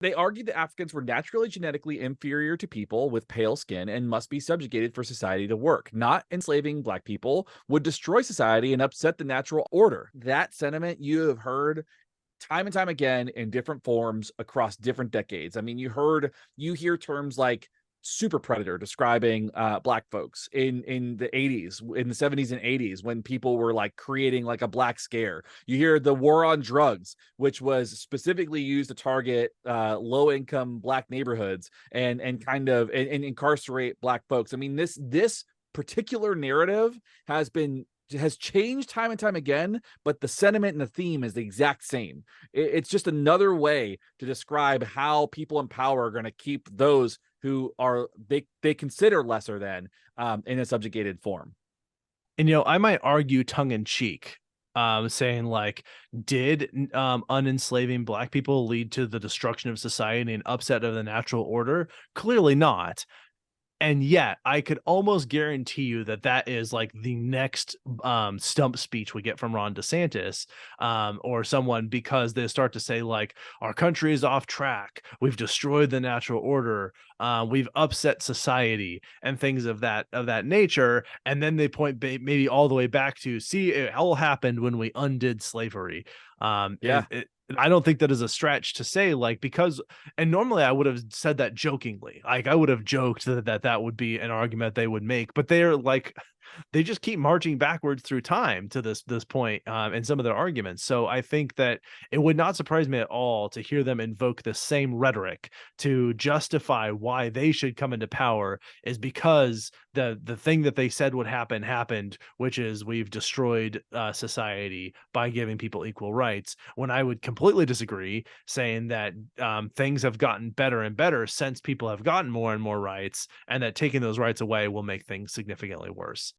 They argued that Africans were naturally genetically inferior to people with pale skin and must be subjugated for society to work. Not enslaving Black people would destroy society and upset the natural order. That sentiment you have heard time and time again in different forms across different decades. I mean, you hear terms like super predator describing black folks in the 80s, in the 70s and 80s, when people were like creating like a black scare. You hear the war on drugs, which was specifically used to target low income black neighborhoods and kind of and incarcerate black folks. I mean, this particular narrative has changed time and time again, but the sentiment and the theme is the exact same. It's just another way to describe how people in power are going to keep those who are they consider lesser than in a subjugated form. And, I might argue tongue in cheek, saying like, did unenslaving Black people lead to the destruction of society and upset of the natural order? Clearly not. And yet, I could almost guarantee you that that is like the next stump speech we get from Ron DeSantis, or someone, because they start to say like, our country is off track, we've destroyed the natural order, we've upset society, and things of that nature. And then they point maybe all the way back to, see, it all happened when we undid slavery. Yeah. I don't think that is a stretch to say, like, because, and normally I would have said that jokingly, like I would have joked that would be an argument they would make, but they're like, they just keep marching backwards through time to this point, in some of their arguments. So I think that it would not surprise me at all to hear them invoke the same rhetoric to justify why they should come into power, is because the thing that they said would happen happened, which is we've destroyed society by giving people equal rights. When I would completely disagree, saying that things have gotten better and better since people have gotten more and more rights, and that taking those rights away will make things significantly worse.